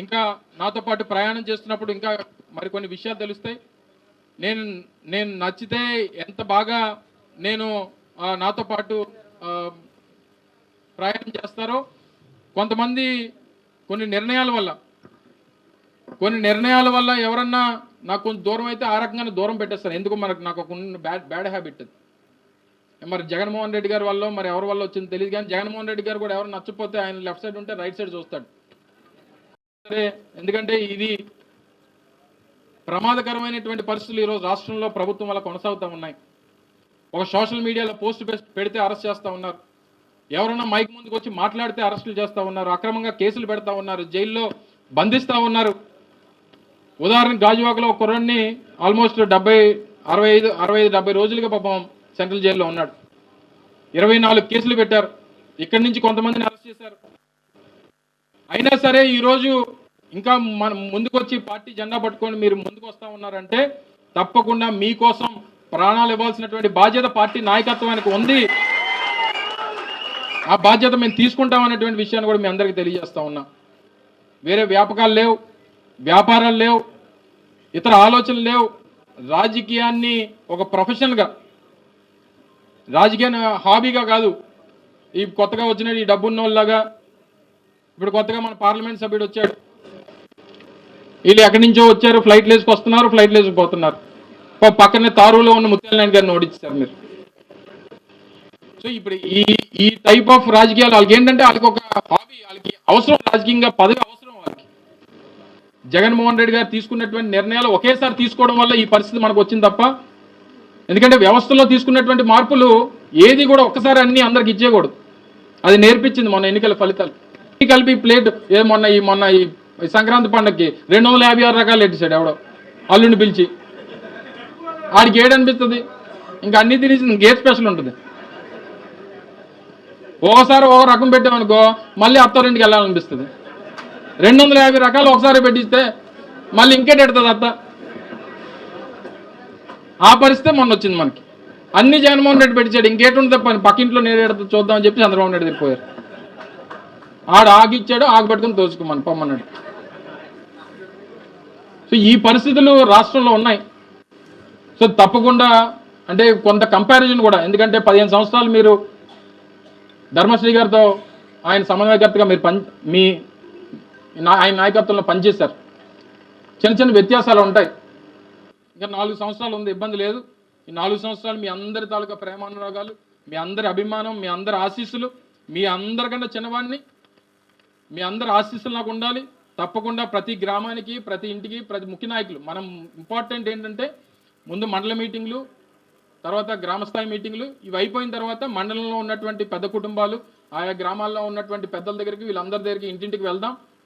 ఇంకా నాతో పాటు ప్రయాణం చేస్తున్నప్పుడు ఇంకా మరికొన్ని విషయాలు తెలుస్తాయి. నేను నేను నచ్చితే ఎంత బాగా నేను నాతో పాటు ప్రయాణం చేస్తారో, కొంతమంది కొన్ని నిర్ణయాల వల్ల ఎవరన్నా నాకు కొంచెం దూరం అయితే ఆ రకంగానే దూరం పెట్టేస్తారు. ఎందుకు నాకు ఒక బ్యాడ్ హ్యాబిట్ అది. మరి జగన్మోహన్ రెడ్డి గారి వల్ల మరి ఎవరి వల్ల వచ్చింది తెలియదు, కానీ జగన్మోహన్ రెడ్డి గారు కూడా ఎవరు నచ్చపోతే ఆయన లెఫ్ట్ సైడ్ ఉంటే రైట్ సైడ్ చూస్తాడు. సరే, ఎందుకంటే ఇది ప్రమాదకరమైనటువంటి పరిస్థితులు ఈరోజు రాష్ట్రంలో ప్రభుత్వం వల్ల కొనసాగుతూ ఉన్నాయి. ఒక సోషల్ మీడియాలో పోస్ట్ పెడితే అరెస్ట్ చేస్తూ ఉన్నారు, ఎవరైనా మైక్ ముందుకు వచ్చి మాట్లాడితే అరెస్టులు చేస్తూ ఉన్నారు, అక్రమంగా కేసులు పెడతా ఉన్నారు, జైల్లో బంధిస్తూ ఉన్నారు. ఉదాహరణకు గాజువాకలో ఒక కుర్రాన్ని ఆల్మోస్ట్ 65 రోజులుగా పాపం సెంట్రల్ జైల్లో ఉన్నాడు. 24 కేసులు పెట్టారు. ఇక్కడి నుంచి కొంతమందిని అరెస్ట్ చేశారు. అయినా సరే ఈరోజు ఇంకా మనం ముందుకొచ్చి పార్టీ జెండా పట్టుకొని మీరు ముందుకు వస్తూ ఉన్నారంటే తప్పకుండా మీకోసం ప్రాణాలు ఇవ్వాల్సినటువంటి బాధ్యత పార్టీ నాయకత్వానికి ఉంది. ఆ బాధ్యత మేము తీసుకుంటామనేటువంటి విషయాన్ని కూడా మీ అందరికీ తెలియజేస్తా ఉన్నా. వేరే వ్యాపకాలు లేవు, వ్యాపారాలు లేవు, ఇతర ఆలోచనలు లేవు. రాజకీయాన్ని ఒక ప్రొఫెషన్గా, రాజకీయాన్ని హాబీగా కాదు. ఈ కొత్తగా వచ్చిన ఈ డబ్బున్నోళ్ళలాగా ఇప్పుడు కొత్తగా మన పార్లమెంట్ సభ్యుడు వచ్చాడు, వీళ్ళు ఎక్కడి నుంచో వచ్చారు, ఫ్లైట్లు వేసుకొస్తున్నారు, ఫ్లైట్లు వేసుకుపోతున్నారు. పక్కనే తారులో ఉన్న ముత్యాలనాయుడు గారిని ఓడించారు మీరు. సో ఇప్పుడు ఈ టైప్ ఆఫ్ రాజకీయాలు వాళ్ళకి ఏంటంటే వాళ్ళకి ఒక హాబీ, వాళ్ళకి అవసరం, రాజకీయంగా పదవి అవసరం వాళ్ళకి. జగన్మోహన్ రెడ్డి గారు తీసుకున్నటువంటి నిర్ణయాలు ఒకేసారి తీసుకోవడం వల్ల ఈ పరిస్థితి మనకు వచ్చింది తప్ప, ఎందుకంటే వ్యవస్థలో తీసుకున్నటువంటి మార్పులు ఏది కూడా ఒక్కసారి అన్ని అందరికి ఇచ్చేయకూడదు. అది నేర్పించింది మొన్న ఎన్నికల ఫలితాలు. కలిపి ప్లేట్ మొన్న ఈ సంక్రాంతి పండుగకి 256 రకాలు ఎట్టిసాడు ఎవడో అల్లుని పిలిచి. ఆడికి ఏడనిపిస్తుంది, ఇంకా అన్ని తినేసి ఇంకే స్పెషల్ ఉంటుంది. ఒకసారి ఒక రకం పెట్టామనుకో మళ్ళీ అత్తారింటికి వెళ్ళాలనిపిస్తుంది. 250 రకాలు ఒకసారి పెట్టిస్తే మళ్ళీ ఇంకేటి ఎడుతుంది అత్త. ఆ పరిస్థితి మొన్న వచ్చింది మనకి. అన్ని జగన్మోహన్ రెడ్డి పెట్టించాడు, ఇంకేటుంటే పక్కింట్లో నేను ఎడుతుంది చూద్దామని చెప్పి చంద్రబాబు నాయుడు తిరిగిపోయారు. ఆడు ఆగిచ్చాడు, ఆగబెట్టుకుని తోచుకోమని పొమ్మన్నాడు. సో ఈ పరిస్థితులు రాష్ట్రంలో ఉన్నాయి. సో తప్పకుండా అంటే కొంత కంపారిజన్ కూడా, ఎందుకంటే 15 సంవత్సరాలు మీరు ధర్మశ్రీ గారితో ఆయన సమన్వయకర్తగా మీరు ఆయన నాయకత్వంలో పనిచేశారు. చిన్న చిన్న వ్యత్యాసాలు ఉంటాయి. ఇంకా 4 సంవత్సరాలు ఉంది, ఇబ్బంది లేదు. ఈ 4 సంవత్సరాలు మీ అందరి తాలూకా ప్రేమానురాగాలు, మీ అందరి అభిమానం, మీ అందరి ఆశీస్సులు, మీ అందరికంటే చిన్నవాడిని, మీ అందరి ఆశీస్సులు నాకు ఉండాలి. తప్పకుండా ప్రతి గ్రామానికి, ప్రతి ఇంటికి, ప్రతి ముఖ్య నాయకులు, మనం ఇంపార్టెంట్ ఏంటంటే ముందు మండల మీటింగ్లు, తర్వాత గ్రామస్థాయి మీటింగ్లు, ఇవి అయిపోయిన తర్వాత మండలంలో ఉన్నటువంటి పెద్ద కుటుంబాలు, ఆయా గ్రామాల్లో ఉన్నటువంటి పెద్దల దగ్గరికి, వీళ్ళందరి దగ్గరికి ఇంటింటికి వెళ్దాం.